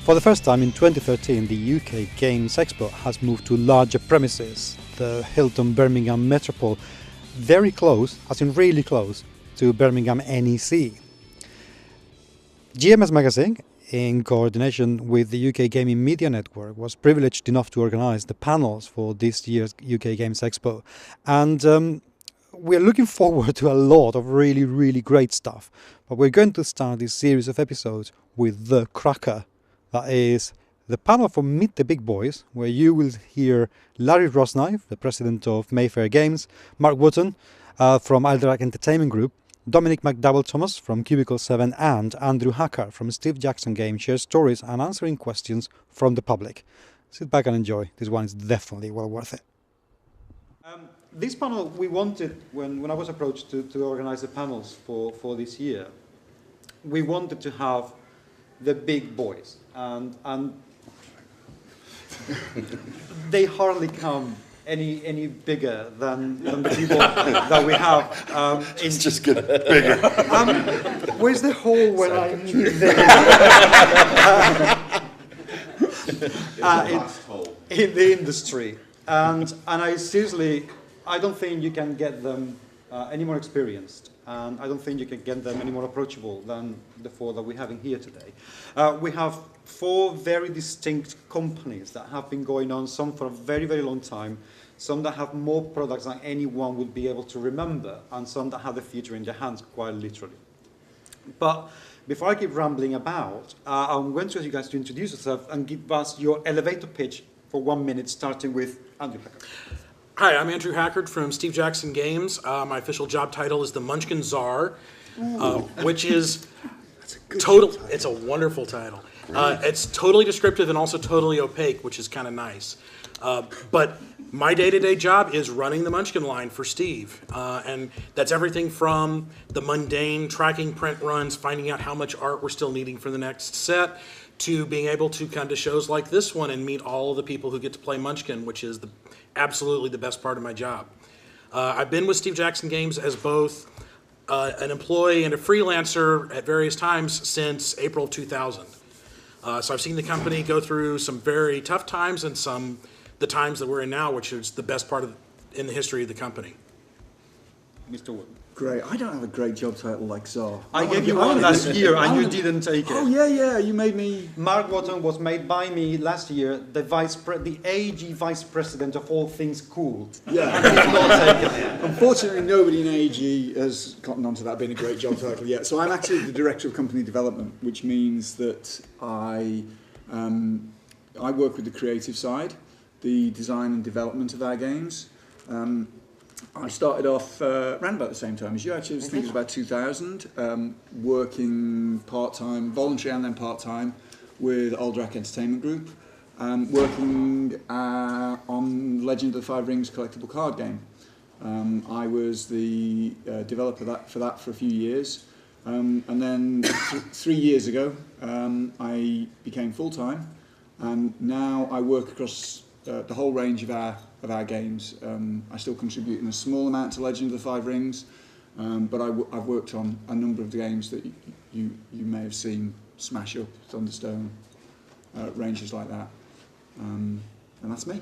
For the first time in 2013, the UK Games Expo has moved to larger premises, the Hilton Birmingham Metropole, very close, as in really close, to Birmingham NEC. GMS Magazine, in coordination with the UK Gaming Media Network, was privileged enough to organise the panels for this year's UK Games Expo. And we're looking forward to a lot of really, really great stuff. But we're going to start this series of episodes with the cracker. That is the panel for Meet the Big Boys, where you will hear Larry Roznai, the president of Mayfair Games, Mark Wotton from Alderac Entertainment Group, Dominic McDowel Thomas from Cubicle 7 and Andrew Hacker from Steve Jackson Games share stories and answering questions from the public. Sit back and enjoy. This one is definitely well worth it. This panel we wanted, when I was approached to organize the panels for this year, we wanted to have the big boys. And they hardly come any bigger than the people that we have. It's just getting bigger. Where's the hole when I need in the industry? And I seriously, I don't think you can get them any more experienced, and I don't think you can get them any more approachable than the four that we're having here today. We have four very distinct companies that have been going on, some for a very, very long time, some that have more products than anyone would be able to remember, and some that have the future in their hands, quite literally. But before I keep rambling about, I'm going to ask you guys to introduce yourself and give us your elevator pitch for 1 minute, starting with Andrew Hacker. Hi, I'm Andrew Hackard from Steve Jackson Games. My official job title is the Munchkin Czar, which is total. It's a wonderful title. It's totally descriptive and also totally opaque, which is kind of nice. But my day-to-day job is running the Munchkin line for Steve, and that's everything from the mundane tracking print runs, finding out how much art we're still needing for the next set, to being able to come to shows like this one and meet all of the people who get to play Munchkin, which is absolutely the best part of my job. I've been with Steve Jackson Games as both an employee and a freelancer at various times since April of 2000. So I've seen the company go through some very tough times and the times that we're in now, which is the best part in the history of the company. Mr. Wood. Great. I don't have a great job title like Czar. I gave you one last year and you didn't take it. Oh, yeah, you made me... Mark Wotton was made by me last year the AG Vice President of all things cool. Yeah. And he's not taken it. Unfortunately, nobody in AG has gotten onto that being a great job title yet. So I'm actually the Director of Company Development, which means that I work with the creative side, the design and development of our games. I started off around about the same time as you, actually. I think it was about 2000, working part-time, voluntary and then part-time, with Alderac Entertainment Group, working on Legend of the Five Rings collectible card game. I was the developer for that for a few years, and then 3 years ago I became full-time, and now I work across the whole range of our games. I still contribute in a small amount to Legend of the Five Rings, but I've worked on a number of the games that you may have seen: Smash Up, Thunderstone, ranges like that. And that's me.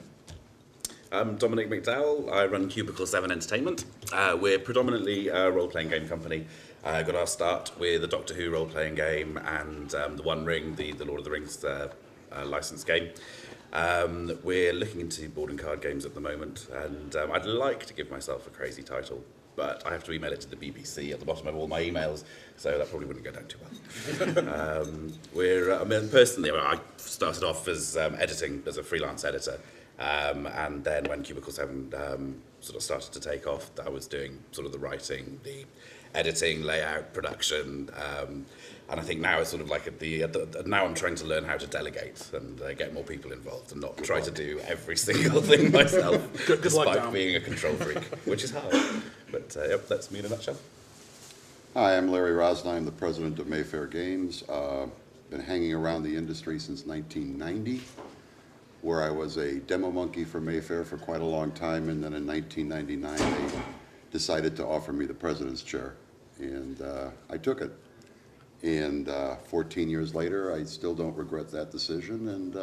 I'm Dominic McDowel. I run Cubicle 7 Entertainment. We're predominantly a role-playing game company. Got our start with a Doctor Who role-playing game and the One Ring, the Lord of the Rings licensed game. We're looking into board and card games at the moment, and I'd like to give myself a crazy title, but I have to email it to the BBC at the bottom of all my emails, so that probably wouldn't go down too well. Personally, I started off as editing, as a freelance editor, and then when Cubicle 7 sort of started to take off, I was doing sort of the writing, the editing, layout, production, and I think now it's sort of like now I'm trying to learn how to delegate and get more people involved and not try to do every single thing myself, despite being a control freak, which is hard. But yep, that's me in a nutshell. Hi, I'm Larry Roznai. I'm the president of Mayfair Games. Been hanging around the industry since 1990, where I was a demo monkey for Mayfair for quite a long time, and then in 1999 they decided to offer me the president's chair, and I took it. And 14 years later, I still don't regret that decision, and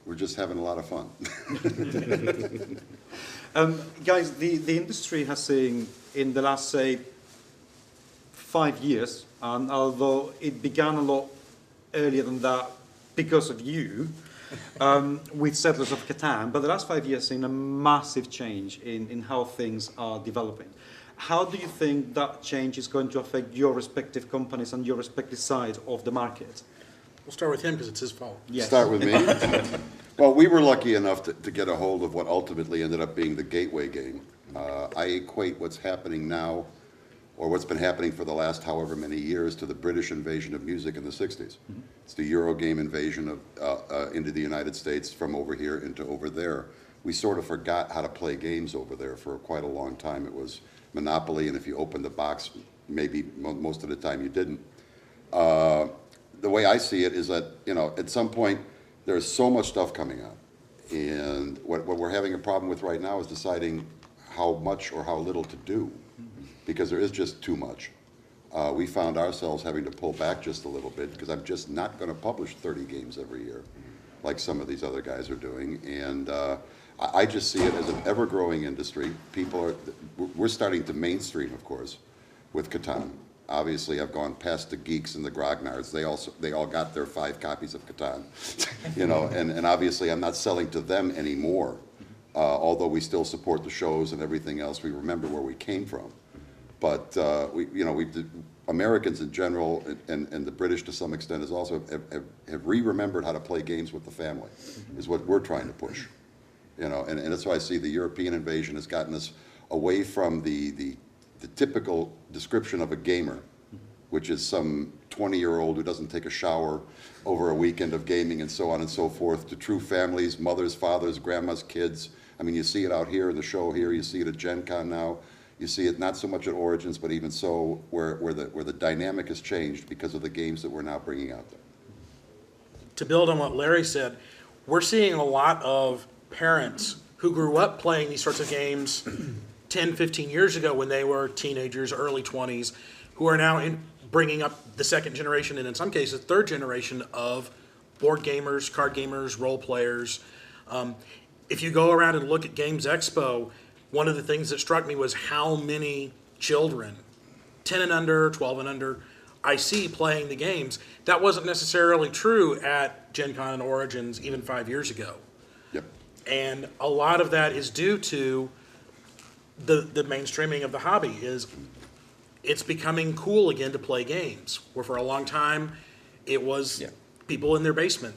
we're just having a lot of fun. Guys, the industry has seen in the last, say, 5 years, and although it began a lot earlier than that because of you, with Settlers of Catan, but the last 5 years seen a massive change in how things are developing. How do you think that change is going to affect your respective companies and your respective side of the market? We'll start with him because it's his fault. Yes. Start with me. Well, we were lucky enough to get a hold of what ultimately ended up being the gateway game. I equate what's happening now, or what's been happening for the last however many years, to the British invasion of music in the 60s. Mm-hmm. It's the Eurogame invasion of into the United States from over here into over there. We sort of forgot how to play games over there for quite a long time. It was Monopoly, and if you opened the box, maybe most of the time you didn't. The way I see it is that, you know, at some point, there's so much stuff coming out. And what we're having a problem with right now is deciding how much or how little to do, because there is just too much. We found ourselves having to pull back just a little bit, because I'm just not going to publish 30 games every year, like some of these other guys are doing. And I just see it as an ever-growing industry. We're starting to mainstream, of course, with Catan. Obviously, I've gone past the geeks and the grognards. They all got their 5 copies of Catan, you know. And obviously, I'm not selling to them anymore. Although we still support the shows and everything else, we remember where we came from. But Americans in general, and the British to some extent, is also have re-remembered how to play games with the family, is what we're trying to push. You know, and that's why I see the European invasion has gotten us away from the typical description of a gamer, which is some 20-year-old who doesn't take a shower over a weekend of gaming and so on and so forth, to true families, mothers, fathers, grandmas, kids. I mean, you see it out here in the show here, you see it at Gen Con now, you see it not so much at Origins, but even so, where the dynamic has changed because of the games that we're now bringing out there. To build on what Larry said, we're seeing a lot of parents who grew up playing these sorts of games 10, 15 years ago when they were teenagers, early 20s, who are now bringing up the second generation, and in some cases, third generation of board gamers, card gamers, role players. If you go around and look at Games Expo, one of the things that struck me was how many children, 10 and under, 12 and under, I see playing the games. That wasn't necessarily true at Gen Con and Origins even 5 years ago. Yep. And a lot of that is due to the mainstreaming of the hobby. It's becoming cool again to play games, where for a long time it was people in their basement.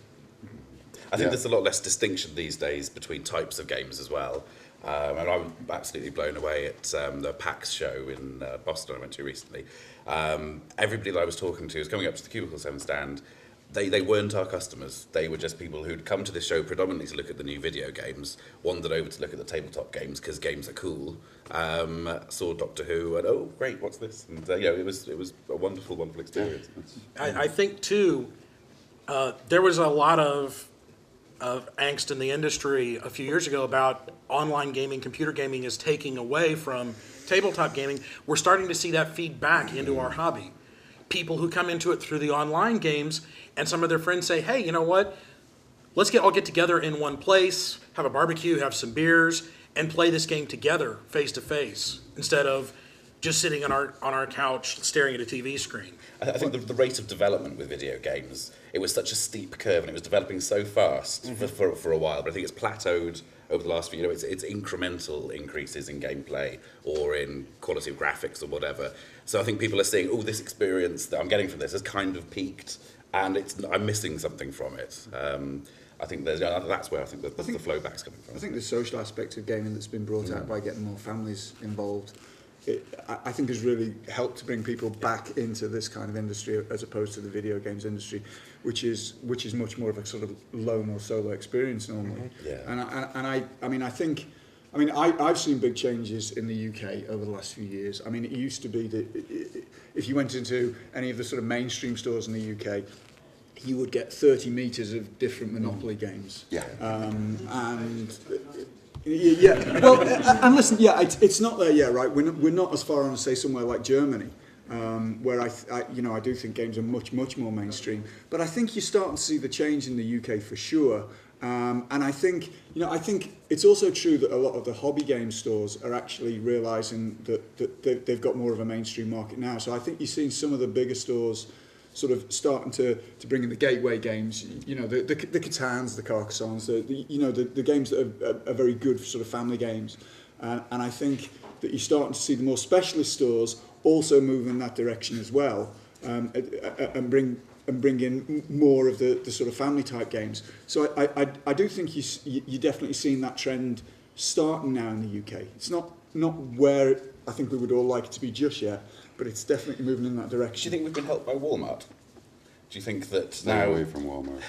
I think there's a lot less distinction these days between types of games as well. And I was absolutely blown away at the PAX show in Boston I went to recently. Everybody that I was talking to was coming up to the Cubicle 7 stand. They weren't our customers. They were just people who'd come to this show predominantly to look at the new video games, wandered over to look at the tabletop games because games are cool, saw Doctor Who, and oh, great, what's this? And it was a wonderful, wonderful experience. I think, too, there was a lot of angst in the industry a few years ago about online gaming, computer gaming is taking away from tabletop gaming. We're starting to see that feed back into our hobby. People who come into it through the online games, and some of their friends say, hey, you know what? Let's all get together in one place, have a barbecue, have some beers, and play this game together, face to face, instead of just sitting on our couch staring at a TV screen. I think the rate of development with video games, it was such a steep curve, and it was developing so fast for a while, but I think it's plateaued over the last few years. It's incremental increases in gameplay or in quality of graphics or whatever. So I think people are seeing, oh, this experience that I'm getting from this has kind of peaked, and I'm missing something from it. I think that's where I think the flow back's coming from. I think the social aspect of gaming that's been brought out by getting more families involved, I think has really helped to bring people back into this kind of industry as opposed to the video games industry, which is much more of a sort of lone or solo experience normally. And I've seen big changes in the UK over the last few years. I mean, it used to be that if you went into any of the sort of mainstream stores in the UK, you would get 30 metres of different Monopoly games. Yeah. Well, and listen, it's not there yet, right? We're not as far on as, say, somewhere like Germany, where I do think games are much more mainstream. But I think you're starting to see the change in the UK for sure. And I think it's also true that a lot of the hobby game stores are actually realising that they've got more of a mainstream market now. So I think you're seeing some of the bigger stores sort of starting to bring in the gateway games, the Catans, the Carcassonnes, the games that are very good for sort of family games. And I think that you're starting to see the more specialist stores also move in that direction as well, and bring in more of the sort of family type games. So I do think you're definitely seeing that trend starting now in the UK. It's not where I think we would all like it to be just yet, but it's definitely moving in that Do direction. you think we've been helped by Walmart? Do you think that Stay now? away from Walmart.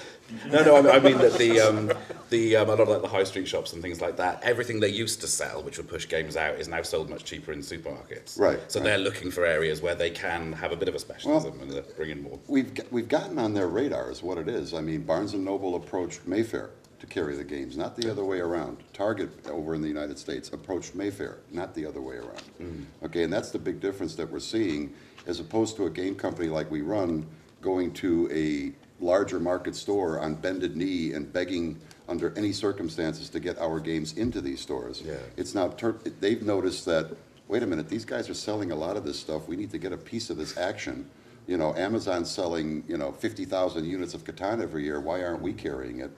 No, I mean that a lot of like the high street shops and things like that, everything they used to sell, which would push games out, is now sold much cheaper in supermarkets. Right. So right. they're looking for areas where they can have a bit of a specialism and bring in more. We've gotten on their radar is what it is. I mean, Barnes & Noble approached Mayfair to carry the games, not the other way around. Target over in the United States approached Mayfair, not the other way around. Okay, and that's the big difference that we're seeing, as opposed to a game company like we run going to a larger market store on bended knee and begging under any circumstances to get our games into these stores. Yeah. It's now they've noticed that, wait a minute, these guys are selling a lot of this stuff. We need to get a piece of this action. Amazon's selling 50,000 units of Catan every year. Why aren't we carrying it?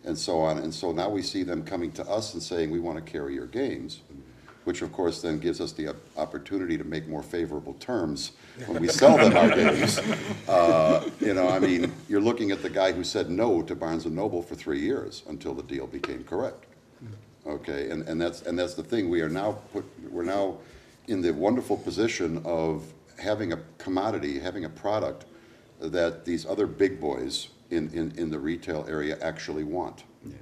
And so on. And so now we see them coming to us and saying, we want to carry your games, which of course then gives us the opportunity to make more favorable terms when we sell them our games. I mean, you're looking at the guy who said no to Barnes & Noble for 3 years until the deal became correct. Okay, and that's the thing. We're now in the wonderful position of having a commodity, having a product that these other big boys in the retail area actually want. Yeah.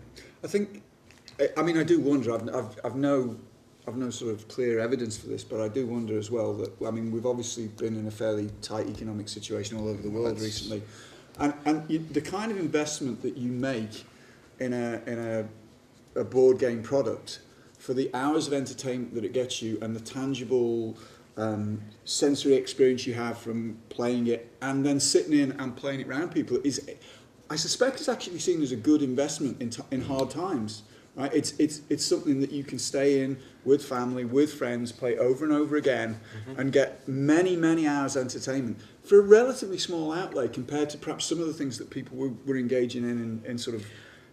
I do wonder. I've no sort of clear evidence for this, but I do wonder as well that we've obviously been in a fairly tight economic situation all over the world recently, and the kind of investment that you make in a board game product for the hours of entertainment that it gets you and the tangible sensory experience you have from playing it and then sitting in and playing it around people is, I suspect, it's actually seen as a good investment in hard times. Right? It's something that you can stay in with family, with friends, play over and over again, and get many hours entertainment for a relatively small outlay compared to perhaps some of the things that people were engaging in sort of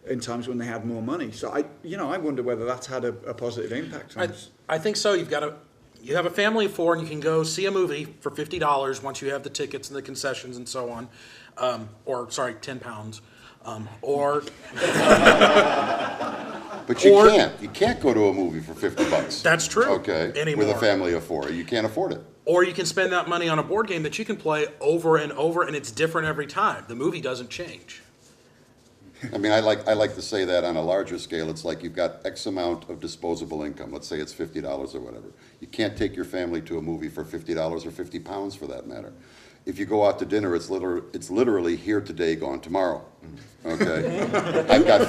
in times when they had more money. So I wonder whether that's had a positive impact on us. I think so. You have a family of four, and you can go see a movie for $50 once you have the tickets and the concessions and so on, or sorry, £10, or. But you can't go to a movie for $50. That's true. Okay, anymore. with a family of four, you can't afford it. Or you can spend that money on a board game that you can play over and over, and it's different every time. The movie doesn't change. I mean, I like to say that on a larger scale, it's like you've got X amount of disposable income. Let's say it's $50 or whatever. You can't take your family to a movie for $50 or £50 for that matter. If you go out to dinner, it's literally here today, gone tomorrow. Okay, I've got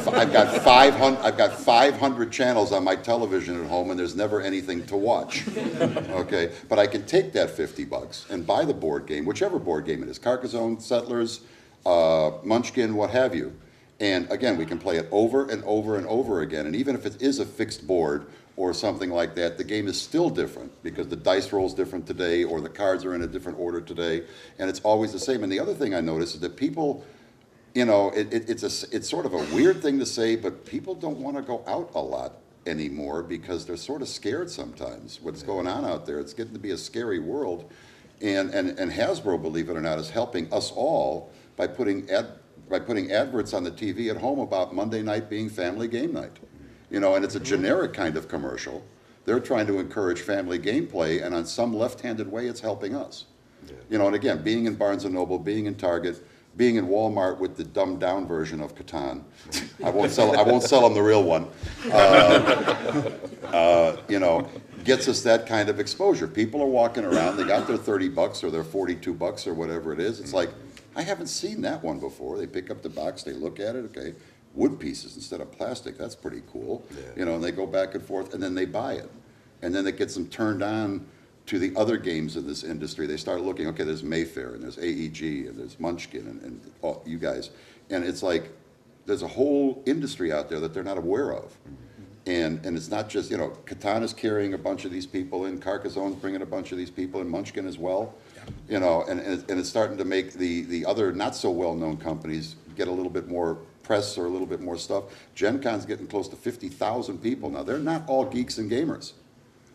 500 channels on my television at home, and there's never anything to watch. Okay, but I can take that $50 and buy the board game, whichever board game it is, Carcassonne, Settlers, Munchkin, what have you. And again, we can play it over and over and over again. And even if it is a fixed board or something like that, the game is still different because the dice roll's different today or the cards are in a different order today. And it's always the same. And the other thing I notice is that people, it's sort of a weird thing to say, but people don't want to go out a lot anymore because they're sort of scared sometimes. What's going on out there, it's getting to be a scary world. And Hasbro, believe it or not, is helping us all by putting adverts on the TV at home about Monday night being family game night. And it's a generic kind of commercial. They're trying to encourage family gameplay, and on some left-handed way, it's helping us. Yeah. And again, being in Barnes & Noble, being in Target, being in Walmart with the dumbed-down version of Catan. I won't sell them the real one. Gets us that kind of exposure. People are walking around, they got their $30 or their $42 or whatever it is. It's like, I haven't seen that one before. They pick up the box, they look at it, okay, wood pieces instead of plastic, that's pretty cool. Yeah. And they go back and forth, and then they buy it. And then it gets them turned on to the other games in this industry. They started looking, okay, there's Mayfair, and there's AEG, and there's Munchkin, and all you guys. And it's like, there's a whole industry out there that they're not aware of. And it's not just, you know, Catan is carrying a bunch of these people in, Carcassone's bringing a bunch of these people in, Munchkin as well. You know, and it's starting to make the other not so well-known companies get a little bit more press or a little bit more stuff. Gen Con's getting close to 50,000 people now. They're not all geeks and gamers.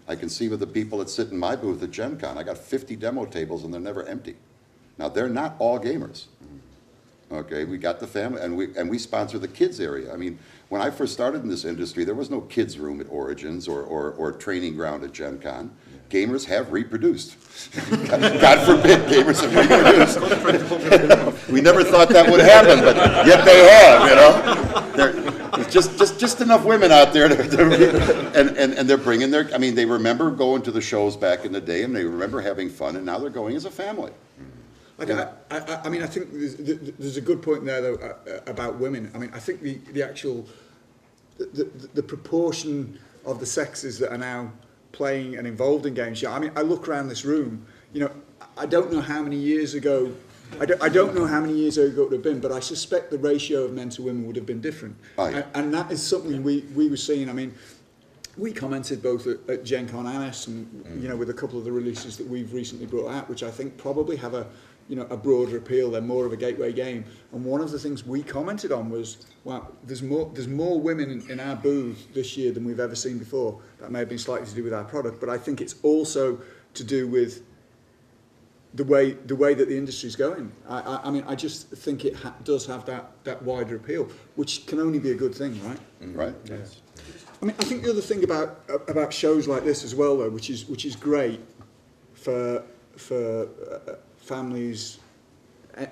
I can see with the people that sit in my booth at Gen Con, I got 50 demo tables and they're never empty. Now, they're not all gamers. Okay, we got the family, and we sponsor the kids area. I mean, when I first started in this industry, there was no kids room at Origins or training ground at Gen Con. Gamers have reproduced. God forbid, gamers have reproduced. We never thought that would happen, but yet they have, you know. There's just enough women out there, and they're bringing their, I mean, they remember going to the shows back in the day, and they remember having fun, and now they're going as a family. I mean, I think there's a good point there, though, about women. I mean, I think the actual, the proportion of the sexes that are now playing and involved in games. Yeah, I mean, I look around this room, you know, I don't know how many years ago, I don't know how many years ago it would have been, but I suspect the ratio of men to women would have been different. Oh, yeah. And that is something we were seeing. I mean, we commented both at Gen Con and S, and you know, with a couple of the releases that we've recently brought out, which I think probably have a broader appeal. They're more of a gateway game. And one of the things we commented on was, wow, there's more women in our booth this year than we've ever seen before. That may have been slightly to do with our product, but I think it's also to do with the way that the industry's going. I mean, I just think it does have that wider appeal, which can only be a good thing, right? Right. Yes. I mean, I think the other thing about shows like this as well, though, which is great for families,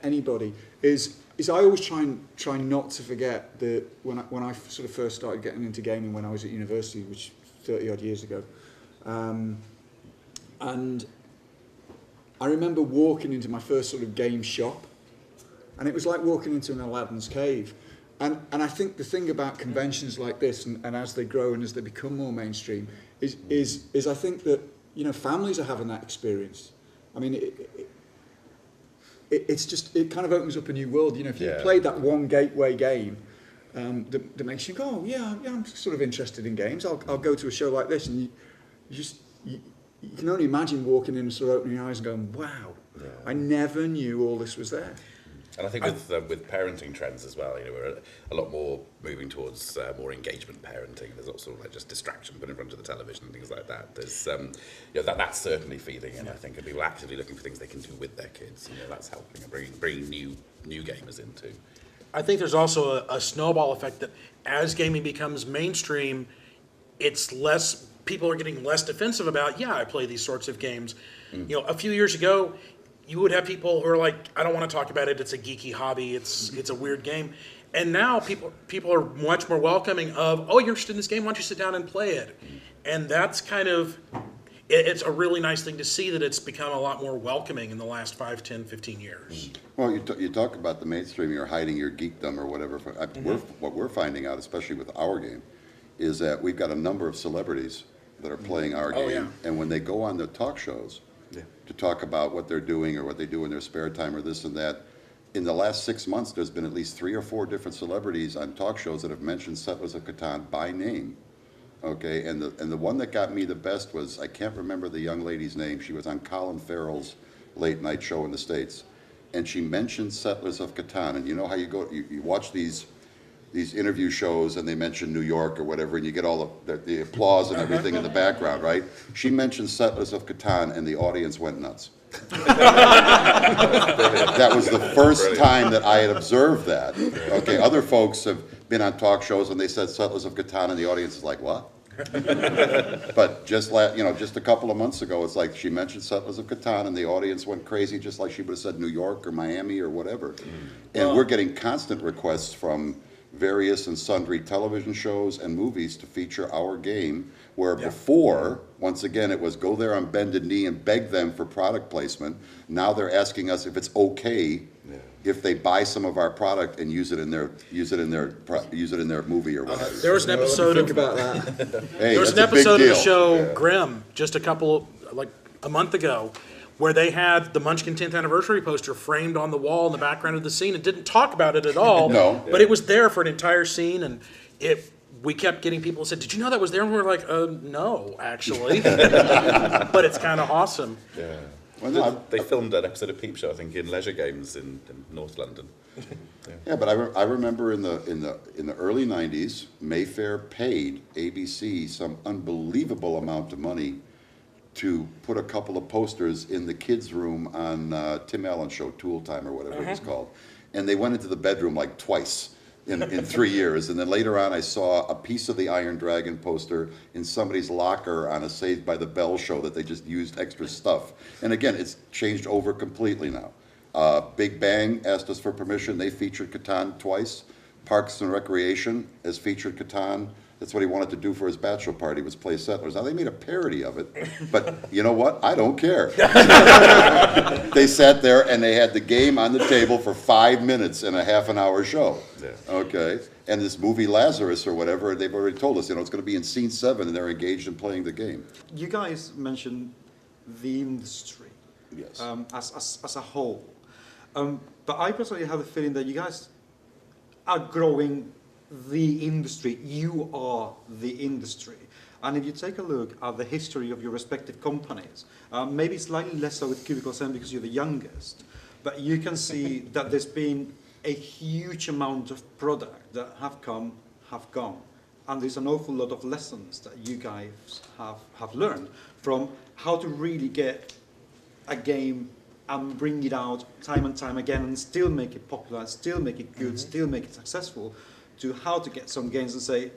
anybody, is I always try not to forget that when I sort of first started getting into gaming when I was at university, which 30 odd years ago, and I remember walking into my first sort of game shop, and it was like walking into an Aladdin's cave. And I think the thing about conventions like this, and as they grow and as they become more mainstream, is I think that, you know, families are having that experience. I mean, it kind of opens up a new world. You know, if you've played that one gateway game that makes you go, oh, yeah, I'm sort of interested in games. I'll go to a show like this, and you can only imagine walking in and sort of opening your eyes and going, wow, I never knew all this was there. And I think with parenting trends as well, you know, we're a lot more moving towards more engagement parenting. There's not sort of like just distraction put in front of the television and things like that. There's, you know, that's certainly feeding in, I think, and people actively looking for things they can do with their kids. You know, that's helping and bringing new gamers in too. I think there's also a snowball effect that as gaming becomes mainstream, it's less, people are getting less defensive about, I play these sorts of games. You know, a few years ago, you would have people who are like, I don't want to talk about it, it's a geeky hobby, it's a weird game. And now people are much more welcoming of, oh, you're interested in this game, why don't you sit down and play it? And that's kind of, it's a really nice thing to see that it's become a lot more welcoming in the last 5, 10, 15 years. Well, you talk about the mainstream, you're hiding your geekdom or whatever. What we're finding out, especially with our game, is that we've got a number of celebrities that are playing our game. And when they go on their talk shows, to talk about what they're doing or what they do in their spare time or this and that. In the last 6 months, there's been at least 3 or 4 different celebrities on talk shows that have mentioned Settlers of Catan by name. Okay, and the one that got me the best was, I can't remember the young lady's name. She was on Colin Farrell's late night show in the States. And she mentioned Settlers of Catan. And you know how you go, you watch these interview shows and they mention New York or whatever, and you get all the applause and everything in the background, right? She mentioned Settlers of Catan and the audience went nuts. That was the first time that I had observed that. Okay, other folks have been on talk shows and they said Settlers of Catan and the audience is like, what? But just a couple of months ago, it's like she mentioned Settlers of Catan and the audience went crazy, just like she would have said New York or Miami or whatever. And we're getting constant requests from various and sundry television shows and movies to feature our game, where before, once again, it was go there on bended knee and beg them for product placement. Now they're asking us if it's okay if they buy some of our product and use it in their movie or whatever. There was an episode of about that. Hey, there was an episode of the show Grimm just a couple, like a month ago, where they had the Munchkin 10th anniversary poster framed on the wall in the background of the scene and didn't talk about it at all. No. But it was there for an entire scene, and we kept getting people who said, "Did you know that was there?" And we were like, "No, actually." But it's kind of awesome. Yeah. Well, no, They filmed an episode of Peep Show, I think, in Leisure Games in North London. yeah, but I remember in the early '90s, Mayfair paid ABC some unbelievable amount of money to put a couple of posters in the kids' room on Tim Allen's show, Tool Time or whatever it was called, and they went into the bedroom like twice. In 3 years, and then later on I saw a piece of the Iron Dragon poster in somebody's locker on a Saved by the Bell show that they just used extra stuff. And again, it's changed over completely now. Big Bang asked us for permission. They featured Catan twice. Parks and Recreation has featured Catan. That's what he wanted to do for his bachelor party, was play Settlers. Now, they made a parody of it, but you know what? I don't care. They sat there and they had the game on the table for 5 minutes in a half-an-hour show. Yeah. Okay? And this movie Lazarus or whatever, they've already told us, it's going to be in scene 7 and they're engaged in playing the game. You guys mentioned the industry Yes. as a whole. But I personally have a feeling that you guys are growing the industry. You are the industry. And if you take a look at the history of your respective companies, maybe slightly less so with Cubicle 7 because you're the youngest, but you can see that there's been a huge amount of product that have come, have gone. And there's an awful lot of lessons that you guys have learned from how to really get a game and bring it out time and time again and still make it popular, still make it good, still make it successful, to how to get some games and say,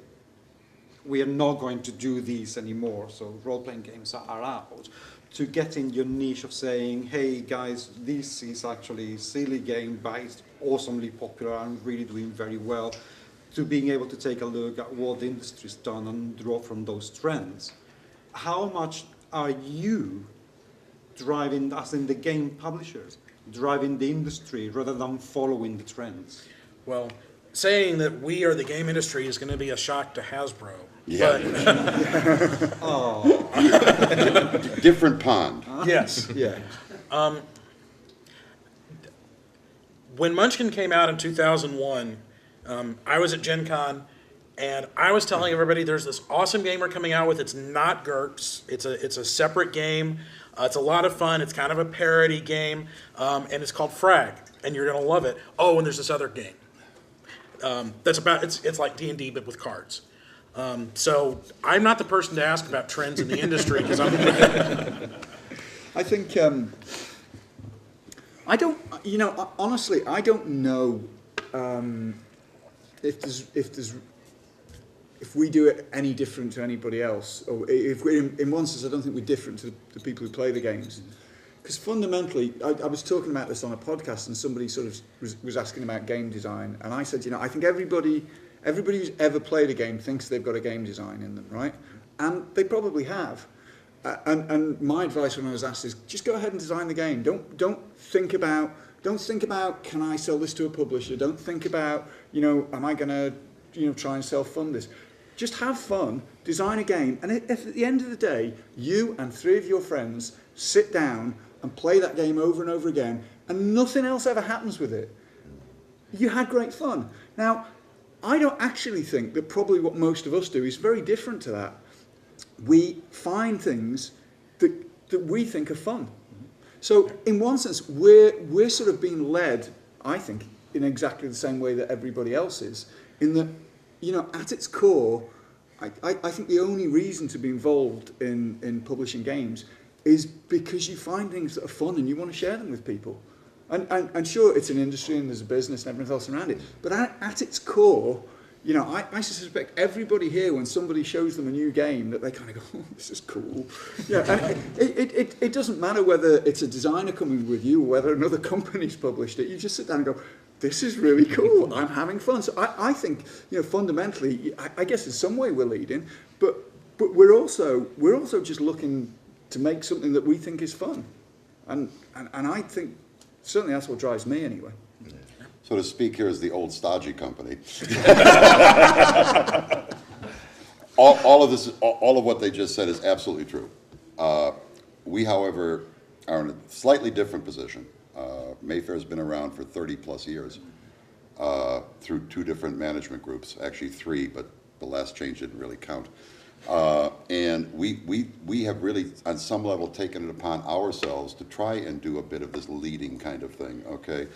we are not going to do these anymore, so role-playing games are out, to getting your niche of saying, hey guys, this is actually a silly game, but it's awesomely popular and really doing very well, to being able to take a look at what the industry's done and draw from those trends. How much are you driving, as in the game publishers, driving the industry rather than following the trends? Well, saying that we are the game industry is going to be a shock to Hasbro. Yeah. But, Different pond. yes. Yeah. When Munchkin came out in 2001, I was at Gen Con, and I was telling everybody there's this awesome game we're coming out with. It's not GURPS. It's a separate game. It's a lot of fun. It's kind of a parody game, and it's called Frag, and you're going to love it. Oh, and there's this other game. That's about, it's like D&D but with cards. So I'm not the person to ask about trends in the industry because I'm. I think I don't. Honestly, I don't know if we do it any different to anybody else, or if we're in one sense, I don't think we're different to the people who play the games. Because fundamentally, I was talking about this on a podcast, and somebody sort of was asking about game design, and I said, I think everybody who's ever played a game thinks they've got a game design in them, right? And they probably have. And my advice when I was asked is just go ahead and design the game. Don't think about can I sell this to a publisher? Don't think about am I going to try and self-fund this? Just have fun, design a game, and if at the end of the day you and 3 of your friends sit down and play that game over and over again, and nothing else ever happens with it, you had great fun. Now, I don't actually think that probably what most of us do is very different to that. We find things that we think are fun. So in one sense, we're sort of being led, I think, in exactly the same way that everybody else is, in that, at its core, I think the only reason to be involved in publishing games is because you find things that are fun and you want to share them with people. And sure, it's an industry and there's a business and everything else around it, but at its core, I suspect everybody here, when somebody shows them a new game, that they kind of go, oh, this is cool. Yeah, and it doesn't matter whether it's a designer coming with you or whether another company's published it. You just sit down and go, this is really cool. I'm having fun. So I think, fundamentally, I guess in some way we're leading, but we're also just looking to make something that we think is fun, and I think certainly that's what drives me anyway. So to speak here as the old stodgy company, all of what they just said is absolutely true. We, however, are in a slightly different position. Mayfair's been around for 30 plus years through 2 different management groups, actually 3, but the last change didn't really count. And we have really, on some level, taken it upon ourselves to try and do a bit of this leading kind of thing, okay?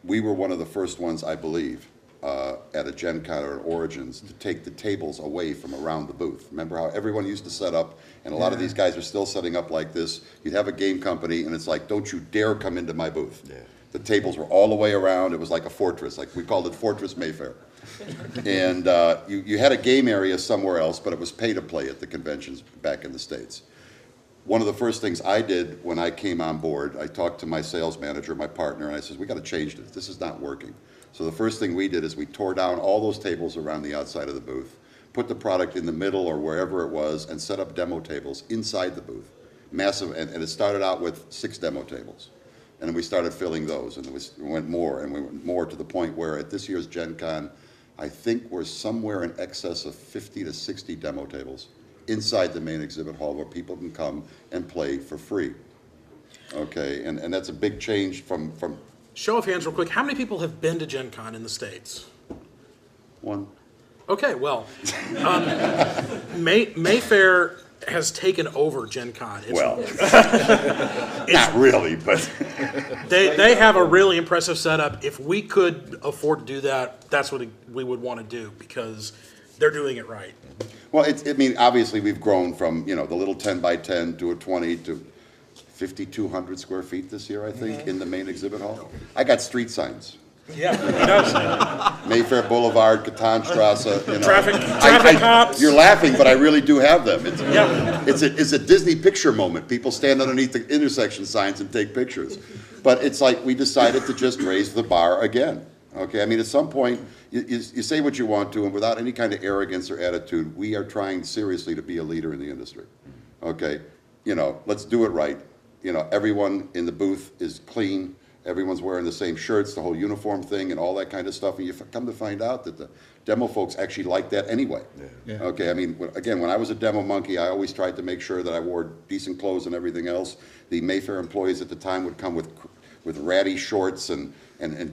We were one of the first ones, I believe, at a Gen Con or at Origins to take the tables away from around the booth. Remember how everyone used to set up, and a lot of these guys are still setting up like this. You'd have a game company, and it's like, don't you dare come into my booth. Yeah. The tables were all the way around. It was like a fortress. Like we called it Fortress Mayfair. And you had a game area somewhere else, but it was pay to play at the conventions back in the States. One of the first things I did when I came on board, I talked to my sales manager, my partner, and I said, we got to change this. This is not working. So the first thing we did is we tore down all those tables around the outside of the booth, put the product in the middle or wherever it was, and set up demo tables inside the booth. Massive, and it started out with 6 demo tables. And then we started filling those, and we went more, and we went more to the point where at this year's Gen Con, I think we're somewhere in excess of 50 to 60 demo tables inside the main exhibit hall where people can come and play for free. Okay, and that's a big change from Show of hands real quick. How many people have been to Gen Con in the States? 1. Okay, well, Mayfair has taken over Gen Con. Not really, but they have a really impressive setup. If we could afford to do that, that's what we would want to do because they're doing it right. Well, I mean, obviously we've grown from, the little 10 by 10 to a 20 to 5,200 square feet this year, I think, in the main exhibit hall. I got street signs. Yeah, he does. Mayfair Boulevard, Katanstrasse, Traffic cops. You're laughing, but I really do have them. Yeah. It's a Disney picture moment. People stand underneath the intersection signs and take pictures. But it's like we decided to just raise the bar again. Okay, I mean, at some point, you say what you want to, and without any kind of arrogance or attitude, we are trying seriously to be a leader in the industry. Okay, let's do it right. Everyone in the booth is clean. Everyone's wearing the same shirts, the whole uniform thing, and all that kind of stuff. And you come to find out that the demo folks actually like that anyway. Yeah. Okay, I mean, again, when I was a demo monkey, I always tried to make sure that I wore decent clothes and everything else. The Mayfair employees at the time would come with ratty shorts and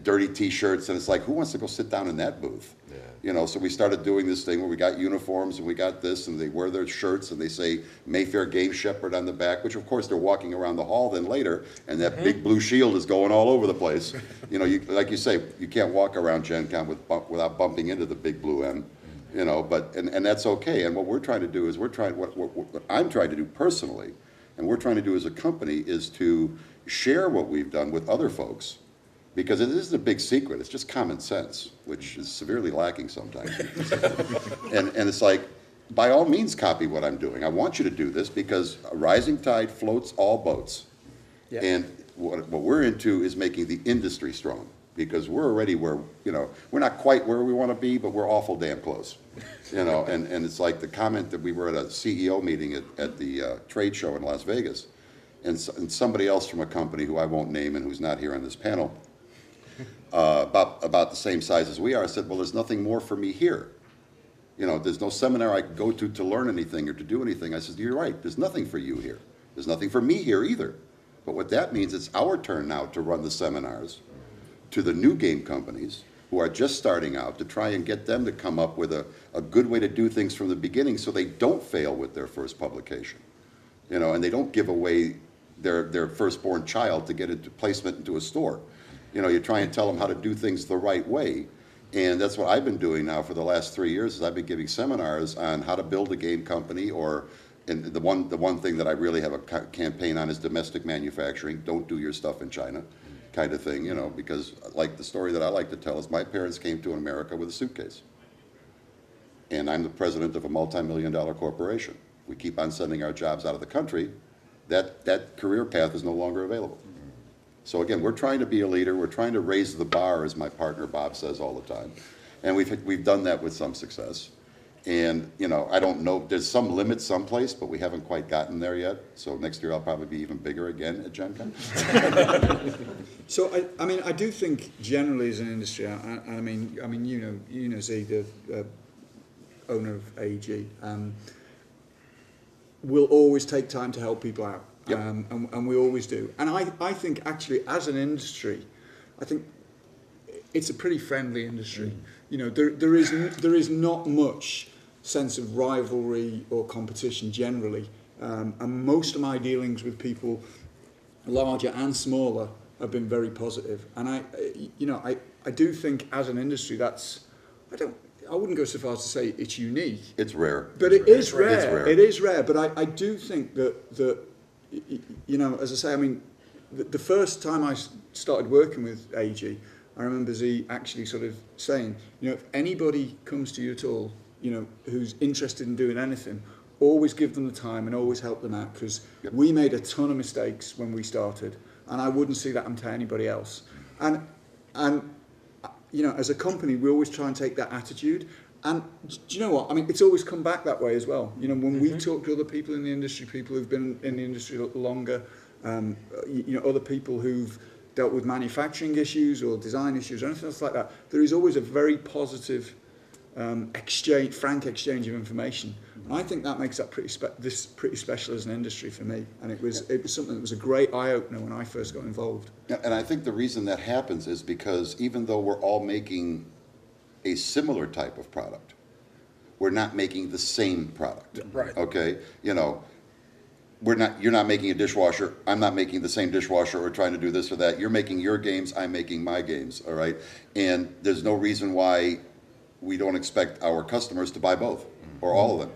dirty T-shirts, and it's like, who wants to go sit down in that booth? Yeah. So we started doing this thing where we got uniforms and we got this, and they wear their shirts and they say Mayfair Game Shepherd on the back, which of course they're walking around the hall then later, and that big blue shield is going all over the place. Like you say, you can't walk around Gen Con without bumping into the big blue M. But that's okay. And what we're trying to do is what I'm trying to do personally, and we're trying to do as a company is to share what we've done with other folks. Because it isn't a big secret, it's just common sense, which is severely lacking sometimes. and it's like, by all means copy what I'm doing. I want you to do this because a rising tide floats all boats. Yeah. And what we're into is making the industry strong. Because we're already where, we're not quite where we want to be, but we're awful damn close. And it's like the comment that we were at a CEO meeting at the trade show in Las Vegas, and somebody else from a company who I won't name and who's not here on this panel, about the same size as we are, I said, well, there's nothing more for me here. There's no seminar I could go to learn anything or to do anything. I said, you're right, there's nothing for you here. There's nothing for me here either. But what that means, it's our turn now to run the seminars to the new game companies who are just starting out to try and get them to come up with a good way to do things from the beginning so they don't fail with their first publication. And they don't give away their firstborn child to get into placement into a store. You try and tell them how to do things the right way. And that's what I've been doing now for the last 3 years is I've been giving seminars on how to build a game company and the one thing that I really have a campaign on is domestic manufacturing. Don't do your stuff in China kind of thing, because like the story that I like to tell is my parents came to America with a suitcase. And I'm the president of a multi-million-dollar corporation. We keep on sending our jobs out of the country. That career path is no longer available. So again, we're trying to be a leader. We're trying to raise the bar, as my partner Bob says all the time, and we've done that with some success. And I don't know. There's some limits someplace, but we haven't quite gotten there yet. So next year I'll probably be even bigger again at Gen Con. So I do think generally as an industry, Z, the owner of AEG. we'll always take time to help people out. Yep. And we always do. And I think actually as an industry, I think it's a pretty friendly industry. You know, there is not much sense of rivalry or competition generally. And most of my dealings with people, larger and smaller, have been very positive. And I do think as an industry I wouldn't go so far as to say it's unique. It's rare. But it is rare. It's rare. It is rare. But I do think that you know, as I say, I mean, the first time I started working with AG, I remember Z actually sort of saying, you know, if anybody comes to you at all, you know, who's interested in doing anything, always give them the time and always help them out, because we made a ton of mistakes when we started, and I wouldn't see that to anybody else. And you know, as a company, we always try and take that attitude. And do you know what? I mean, it's always come back that way as well. You know, when we talk to other people in the industry, people who've been in the industry longer, you know, other people who've dealt with manufacturing issues or design issues or anything else like that, there is always a very positive frank exchange of information. And I think that makes that pretty special as an industry for me. And it was something that was a great eye-opener when I first got involved. Yeah, and I think the reason that happens is because even though we're all making a similar type of product, we're not making the same product. Right. Okay? You know, you're not making a dishwasher, I'm not making the same dishwasher, or trying to do this or that. You're making your games, I'm making my games, all right? And there's no reason why we don't expect our customers to buy both, or all of them.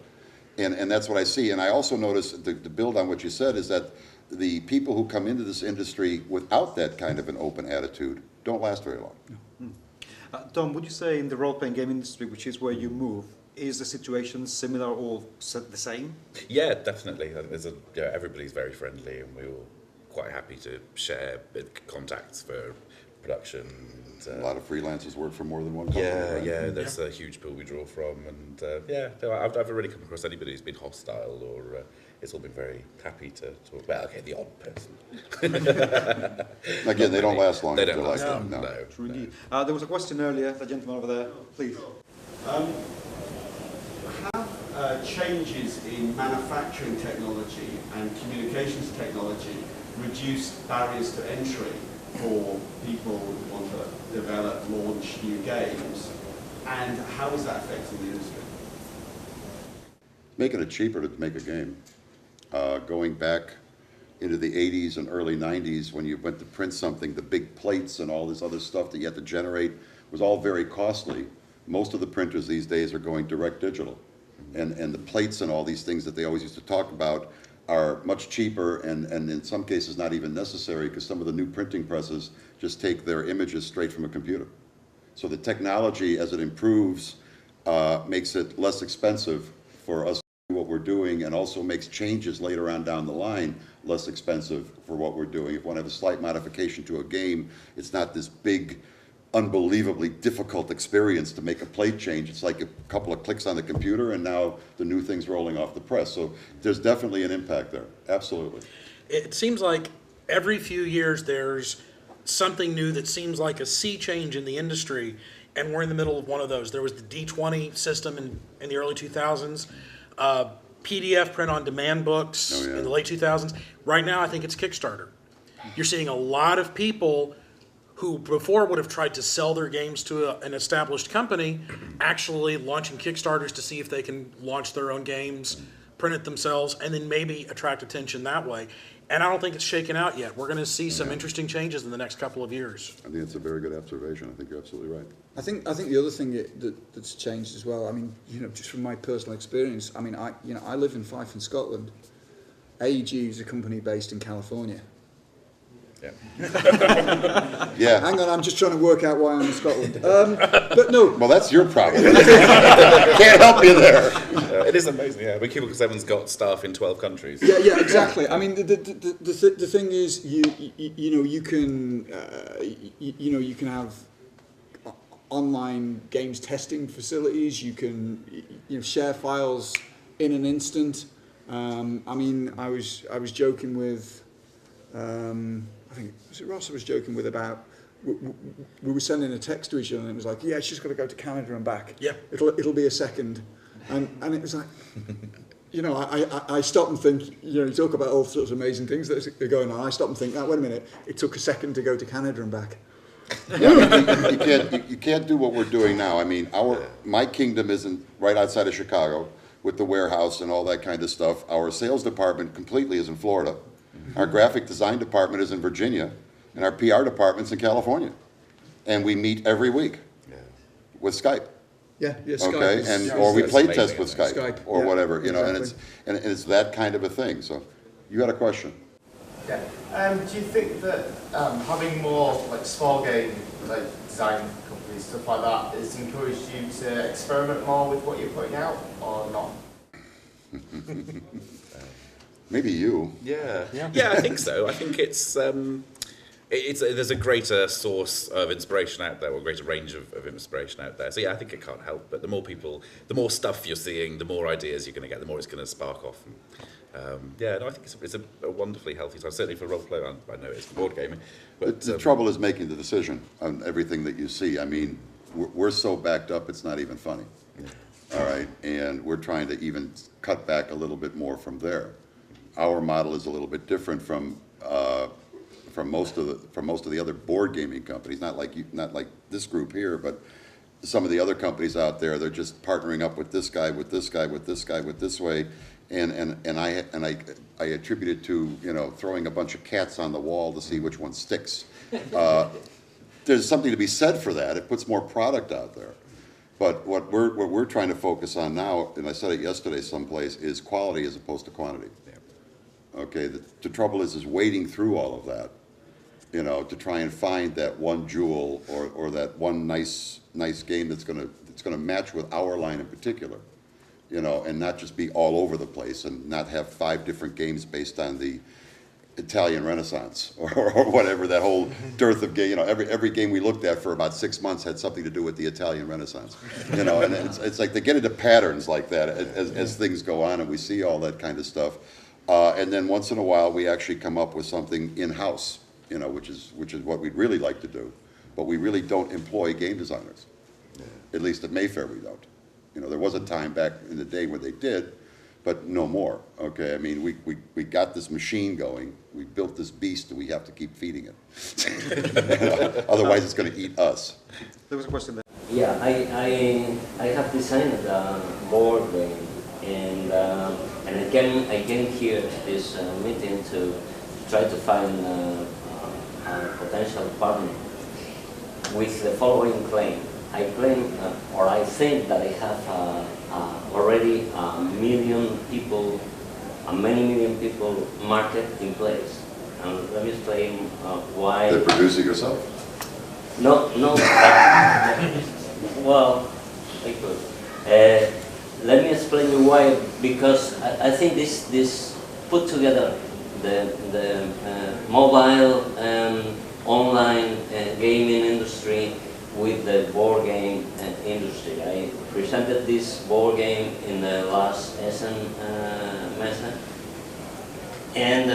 And that's what I see. And I also notice, to build on what you said, is that the people who come into this industry without that kind of an open attitude don't last very long. Dom, would you say in the role-playing game industry, which is where you move, is the situation similar or the same? Yeah, definitely. I think everybody's very friendly, and we're all quite happy to share contacts for production. A lot of freelancers work for more than one company. Yeah, there's a huge pool we draw from, and I've never really come across anybody who's been hostile, or it's all been very happy to talk about. Okay, the odd person. Again, they don't last long. They don't last long. No. True indeed. There was a question earlier, the gentleman over there, please. Have changes in manufacturing technology and communications technology reduced barriers to entry for people who want to develop, launch new games, and how is that affecting the industry? Making it cheaper to make a game. Going back into the 80s and early 90s, when you went to print something, the big plates and all this other stuff that you had to generate was all very costly. Most of the printers these days are going direct digital. And the plates and all these things that they always used to talk about are much cheaper, and in some cases not even necessary, because some of the new printing presses just take their images straight from a computer. So the technology, as it improves, makes it less expensive for us to do what we're doing, and also makes changes later on down the line less expensive for what we're doing. If we want to have a slight modification to a game, it's not this big, unbelievably difficult experience to make a plate change. It's like a couple of clicks on the computer, and now the new thing's rolling off the press. So there's definitely an impact there. Absolutely. It seems like every few years there's something new that seems like a sea change in the industry, and we're in the middle of one of those. There was the D20 system in the early 2000s, PDF print-on-demand books in the late 2000s. Right now, I think it's Kickstarter. You're seeing a lot of people who before would have tried to sell their games to an established company, actually launching Kickstarters to see if they can launch their own games, print it themselves, and then maybe attract attention that way. And I don't think it's shaken out yet. We're going to see some interesting changes in the next couple of years. I think it's a very good observation. I think you're absolutely right. I think the other thing that's changed as well, I mean, you know, just from my personal experience, I mean, I live in Fife in Scotland. AEG is a company based in California. Yeah. Hang on, I'm just trying to work out why I'm in Scotland. But no. Well, that's your problem. Can't help you there. It is amazing, yeah. But Cubicle 7's got staff in 12 countries. Yeah, exactly. I mean, the thing is, you can have online games testing facilities. You can share files in an instant. I mean, I was joking with. I think was it Ross I was joking with about we were sending a text to each other, and it was like, yeah, she's got to go to Canada and back. Yeah, it'll be a second, and it was like, you know, I stop and think, you know, you talk about all sorts of amazing things that are going on. I stop and think, wait a minute, it took a second to go to Canada and back. Yeah, you can't do what we're doing now. I mean, my kingdom isn't right outside of Chicago with the warehouse and all that kind of stuff. Our sales department completely is in Florida. Our graphic design department is in Virginia, and our PR department's in California. And we meet every week with Skype. Yeah, Skype. Okay, or we play test with amazing. Skype or whatever, you know, exactly. and it's that kind of a thing. So, you had a question. Yeah. Do you think that having more like small game like design companies, stuff like that, has encouraged you to experiment more with what you're putting out, or not? Maybe you. Yeah, I think so. I think it's there's a greater source of inspiration out there, or a greater range of inspiration out there. So yeah, I think it can't help. But the more people, the more stuff you're seeing, the more ideas you're going to get, the more it's going to spark off. And, I think it's a wonderfully healthy time. Certainly for role play, I know it's for board gaming. But The trouble is making the decision on everything that you see. I mean, we're so backed up, it's not even funny. All right, and we're trying to even cut back a little bit more from there. Our model is a little bit different from most of the other board gaming companies. Not like this group here, but some of the other companies out there. They're just partnering up with this guy, with this guy, with this guy, with this way, and I attribute it to, you know, throwing a bunch of cats on the wall to see which one sticks. There's something to be said for that. It puts more product out there. But what we're trying to focus on now, and I said it yesterday someplace, is quality as opposed to quantity. Okay, the trouble is wading through all of that, you know, to try and find that one jewel or that one nice game that's gonna match with our line in particular, you know, and not just be all over the place and not have 5 different games based on the Italian Renaissance or whatever, that whole dearth of game. You know, every game we looked at for about 6 months had something to do with the Italian Renaissance. You know, and it's like they get into patterns like that as things go on, and we see all that kind of stuff. And then once in a while, we actually come up with something in-house, you know, which is what we'd really like to do. But we really don't employ game designers. At least at Mayfair, we don't. You know, there was a time back in the day where they did, but no more. Okay, I mean, we got this machine going. We built this beast, and we have to keep feeding it. You know, otherwise, it's going to eat us. There was a question there. Yeah, I have designed a board game, and I came here to this meeting to try to find a potential partner with the following claim. I claim, or I think that I have already many million people market in place. And let me explain why. They produce it yourself? No. Well, I could. Let me explain you why. Because I think this put together the mobile and online gaming industry with the board game industry. I presented this board game in the last Essen Messe, and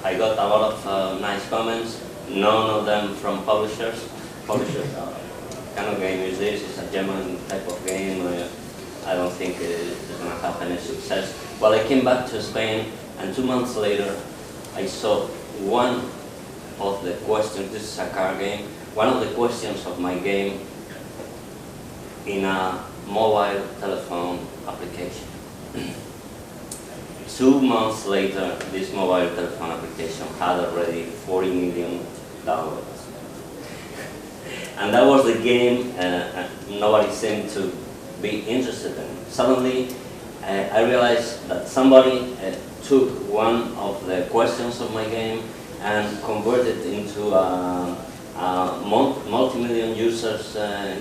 I got a lot of nice comments, none of them from publishers. Publishers, what kind of game is this? It's a German type of game. I don't think it's going to have any success. Well, I came back to Spain, and 2 months later, I saw one of the questions. This is a card game. One of the questions of my game in a mobile telephone application. 2 months later, this mobile telephone application had already 40 million downloads. And that was the game nobody seemed to be interested in. Suddenly, I realized that somebody took one of the questions of my game and converted it into a multi-million users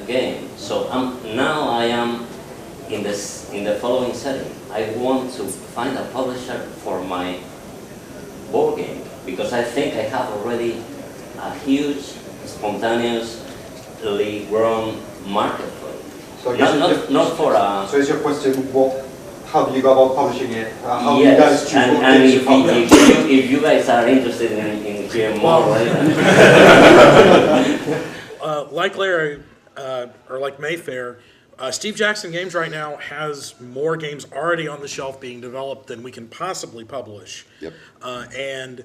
game. So now I am in the following setting. I want to find a publisher for my board game because I think I have already a huge, spontaneously grown market for it. So not for a. So is your question, how do you go about publishing it? How do you Yes, guys choose what and games to publish? if you guys are interested in hearing more later. Like Larry, or like Mayfair, Steve Jackson Games right now has more games already on the shelf being developed than we can possibly publish. Yep. And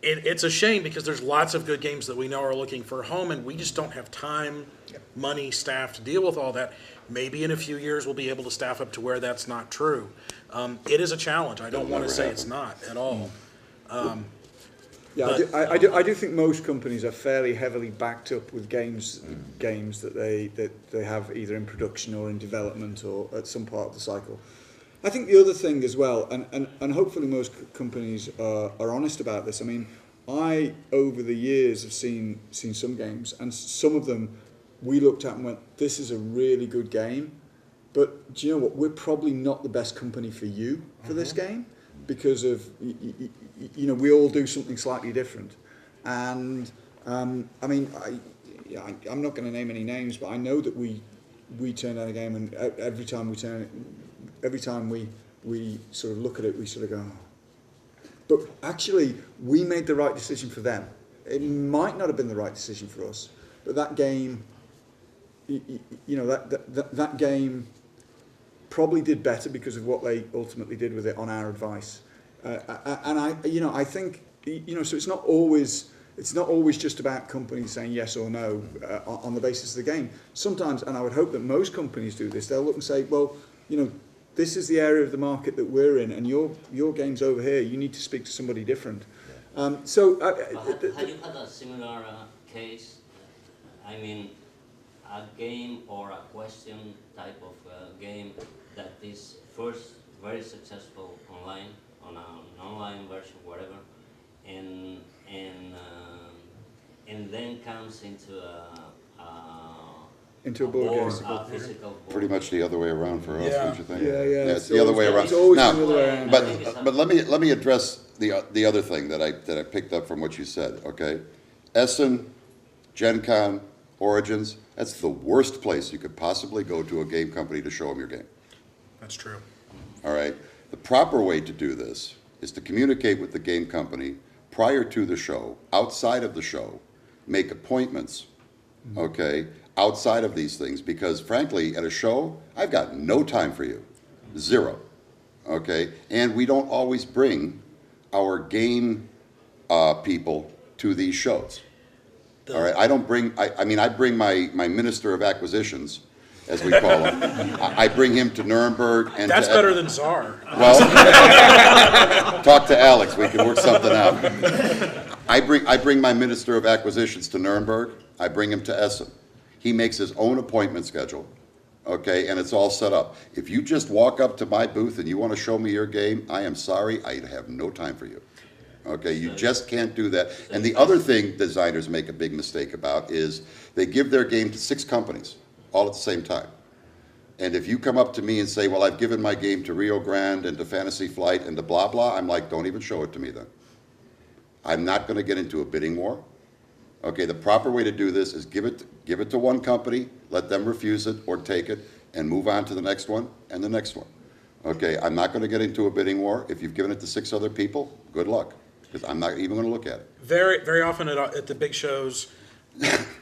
it's a shame because there's lots of good games that we know are looking for a home, and we just don't have time, money, staff to deal with all that. Maybe in a few years we'll be able to staff up to where that's not true. It is a challenge. I don't want to say it's not at all. I do think most companies are fairly heavily backed up with games that they have either in production or in development or at some part of the cycle. I think the other thing as well, and hopefully most companies are honest about this. I mean, I over the years have seen some games, and some of them we looked at and went, "This is a really good game," but do you know what? We're probably not the best company for you for this game. Because of, we all do something slightly different. And, I mean, I'm not going to name any names, but I know that we turn down a game, and every time we sort of look at it, we sort of go, oh. But actually, we made the right decision for them. It might not have been the right decision for us, but that game, that game probably did better because of what they ultimately did with it on our advice. And I think, so it's not always just about companies saying yes or no on the basis of the game. Sometimes, and I would hope that most companies do this, they'll look and say, well, this is the area of the market that we're in, and your game's over here. You need to speak to somebody different. Have you had a similar case? I mean, a game or a question type of game that is first very successful online, on an online version, whatever, and then comes into a board game. A physical board. Pretty much the other way around for us, don't you think? Yeah. It's the other way around. It's always Now, the other way around. but let me address the other thing that I picked up from what you said. Okay, Essen, Gen Con, Origins. That's the worst place you could possibly go to a game company to show them your game. That's true. All right. The proper way to do this is to communicate with the game company prior to the show, outside of the show, make appointments, okay, outside of these things, because frankly, at a show, I've got no time for you. Zero. Okay? And we don't always bring our game people to these shows. All right? I don't bring, I bring my Minister of Acquisitions, as we call him. I bring him to Nuremberg. And that's better than Czar. Well, talk to Alex. We can work something out. I bring my Minister of Acquisitions to Nuremberg. I bring him to Essen. He makes his own appointment schedule, okay, and it's all set up. If you just walk up to my booth and you want to show me your game, I am sorry, I have no time for you. Okay, you just can't do that. And the other thing designers make a big mistake about is they give their game to 6 companies all at the same time. And if you come up to me and say, well, I've given my game to Rio Grande and to Fantasy Flight and to blah, blah, I'm like, don't even show it to me then. I'm not going to get into a bidding war. Okay, the proper way to do this is give it to one company, let them refuse it or take it, and move on to the next one and the next one. Okay, I'm not going to get into a bidding war. If you've given it to 6 other people, good luck, because I'm not even going to look at it. Very, very often at the big shows,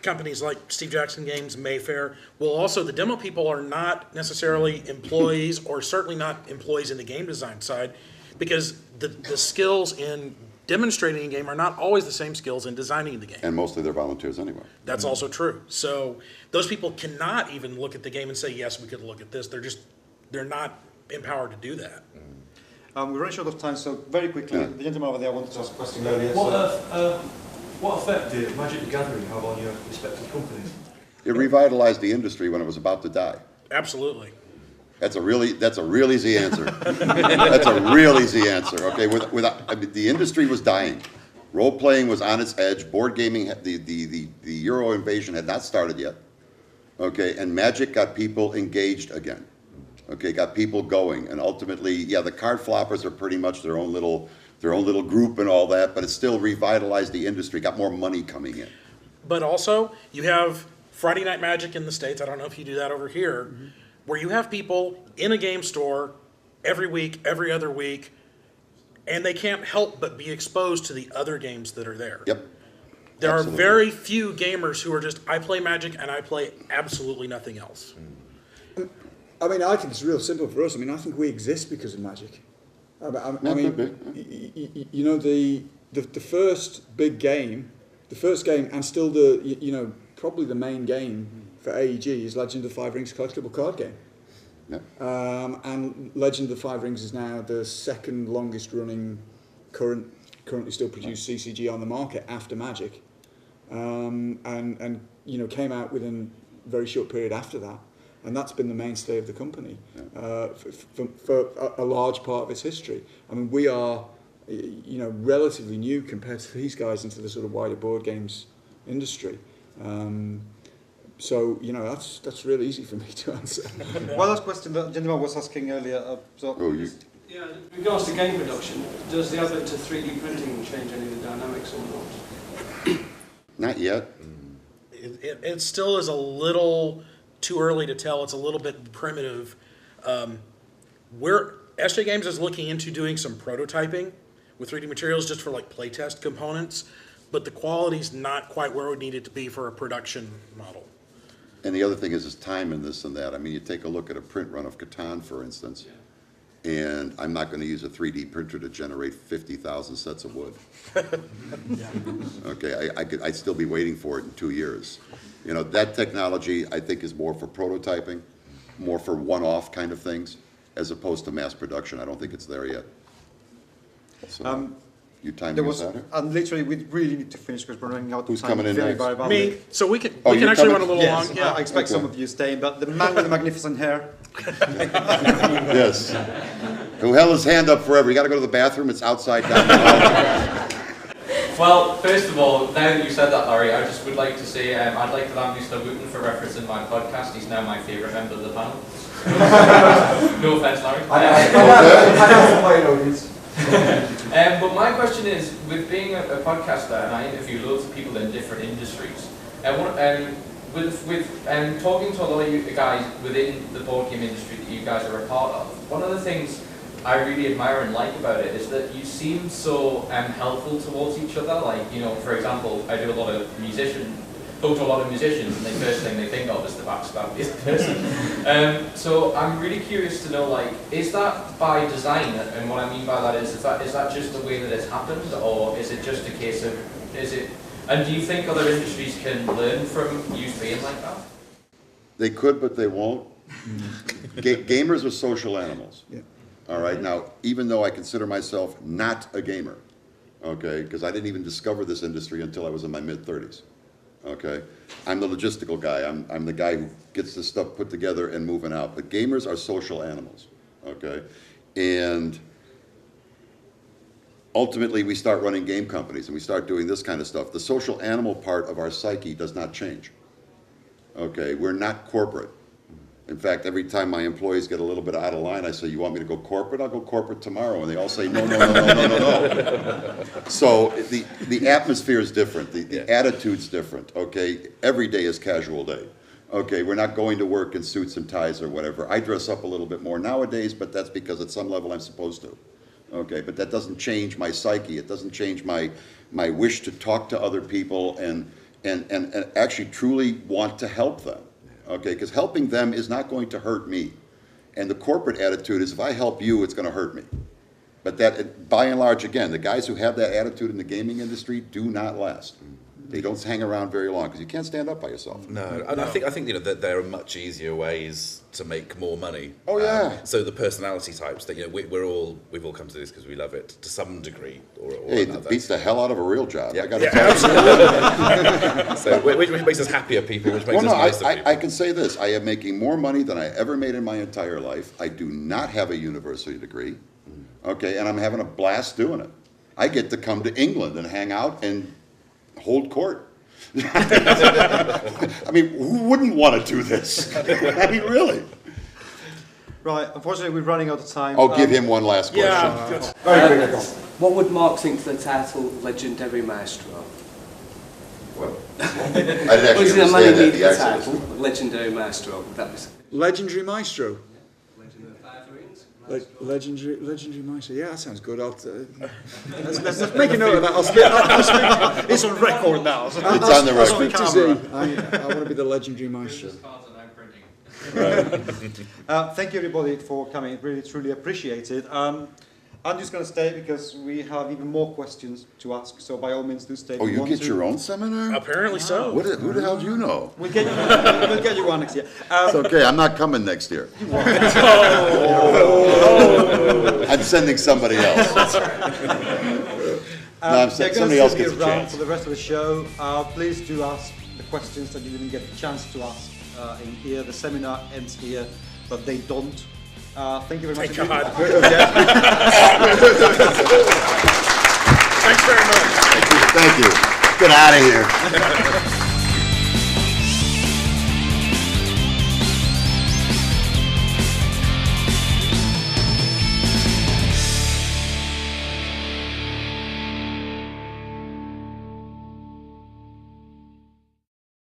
companies like Steve Jackson Games, Mayfair, the demo people are not necessarily employees or certainly not employees in the game design side, because the skills in demonstrating a game are not always the same skills in designing the game. And mostly they're volunteers anyway. That's also true. So those people cannot even look at the game and say, yes, we could look at this. They're not empowered to do that. We're running short of time, so very quickly, the gentleman over there wanted to ask a question earlier. What effect did Magic the Gathering have on your respective companies? It revitalized the industry when it was about to die. Absolutely. That's a real easy answer. That's a real easy answer. Okay, the industry was dying. Role playing was on its edge. Board gaming, the Euro invasion had not started yet. Okay, and Magic got people engaged again. Okay, got people going, and ultimately, the card floppers are pretty much their own little group and all that, but it still revitalized the industry. Got more money coming in. But also, you have Friday Night Magic in the States. I don't know if you do that over here. Mm-hmm. Where you have people in a game store every week, every other week, and they can't help but be exposed to the other games that are there. Yep. There are very few gamers who are just, I play Magic and I play absolutely nothing else. I mean, I think it's real simple for us. I mean, I think we exist because of magic. You know, the first big game, and still probably the main game for AEG is Legend of the Five Rings collectible card game. Yeah. And Legend of the Five Rings is now the second longest running currently still produced CCG on the market after Magic, and came out within a very short period after that, and that's been the mainstay of the company for a large part of its history. I mean, we are relatively new compared to these guys into the sort of wider board games industry. So that's really easy for me to answer. One last question the gentleman was asking earlier. Yeah, in regards to game production, does the advent of 3D printing change any of the dynamics or not? Not yet. It still is a little too early to tell. It's a little bit primitive. SJ Games is looking into doing some prototyping with 3D materials just for like playtest components, but the quality's not quite where it would need it to be for a production model. And the other thing is time and this and that. I mean, you take a look at a print run of Catan, for instance, and I'm not going to use a 3D printer to generate 50,000 sets of wood. Okay, I'd still be waiting for it in 2 years. That technology, I think, is more for prototyping, more for one-off kind of things, as opposed to mass production. I don't think it's there yet. So, you time there me was, and literally, we really need to finish because we're running out of Who's time. coming in next? Me. So we can you're actually coming? run a little Yes, long. Yeah. I expect some of you staying, but the man with the magnificent hair. Yes. Who held his hand up forever. You got to go to the bathroom. It's outside down the hall. Well, first of all, now that you said that, Larry, I just would like to say I'd like to thank Mr. Wooten for referencing my podcast. He's now my favourite member of the panel. No offence, Larry. But my question is, with being a podcaster, and I interview loads of people in different industries, with talking to a lot of you guys within the board game industry that you guys are a part of, one of the things I really admire and like about it is that you seem so helpful towards each other. Like, for example, I do a lot of talk to a lot of musicians, and the first thing they think of is the backstab this person. So I'm really curious to know, like, is that by design? And what I mean by that is that just the way that it's happened, or is it just a case of, and do you think other industries can learn from you being like that? They could, but they won't. Gamers are social animals. Yeah. All right, now, even though I consider myself not a gamer, okay, because I didn't even discover this industry until I was in my mid-30s, okay? I'm the logistical guy. I'm the guy who gets this stuff put together and moving out. But gamers are social animals, okay? And ultimately, we start running game companies and we start doing this kind of stuff. The social animal part of our psyche does not change, okay? We're not corporate. In fact, every time my employees get a little bit out of line, I say, you want me to go corporate? I'll go corporate tomorrow. And they all say, no, no, no, no, no, no, no. So the atmosphere is different. The attitude's different, okay? Every day is casual day. Okay, we're not going to work in suits and ties or whatever. I dress up a little bit more nowadays, but that's because at some level I'm supposed to. Okay, but that doesn't change my psyche. It doesn't change my wish to talk to other people and actually truly want to help them. Okay, because helping them is not going to hurt me. And the corporate attitude is, if I help you, it's going to hurt me. But that, by and large, again, the guys who have that attitude in the gaming industry do not last. They don't hang around very long because you can't stand up by yourself. No, and I think that there are much easier ways to make more money. Oh yeah. So the personality types that we've all come to this because we love it to some degree or hey, another. It beats the hell out of a real job. Yeah, I got to tell you. So which makes us happier people, which makes us nicer people. I can say this: I am making more money than I ever made in my entire life. I do not have a university degree. Okay, and I'm having a blast doing it. I get to come to England and hang out and hold court. I mean, who wouldn't want to do this? I mean, really. Right, unfortunately, we're running out of time. I'll give him one last question. Yeah. Very quick. What would Mark think to the title Legendary Maestro? Well, I didn't actually Is it a understand money that. media The title? accent. Legendary Maestro. Would that be Legendary Maestro. Legendary Five Rings? Legendary Maestro. Yeah, that sounds good. Let's make a note of that. I'll speak. It's on record now. It's on the I'll record. speak to Z. I want to be the Legendary Maestro. Thank you, everybody, for coming. Really, truly appreciate it. I'm just going to stay because we have even more questions to ask. So by all means, do stay. Oh, you get your own seminar? Apparently so. Who the hell do you know? We'll get you one next year. It's okay, I'm not coming next year. I'm sending somebody else. No, somebody else gets a chance. For the rest of the show, please do ask the questions that you didn't get a chance to ask in here. The seminar ends here, but they don't. Thank you very much. Thank God. Thanks very much. Thank you. Get out of here.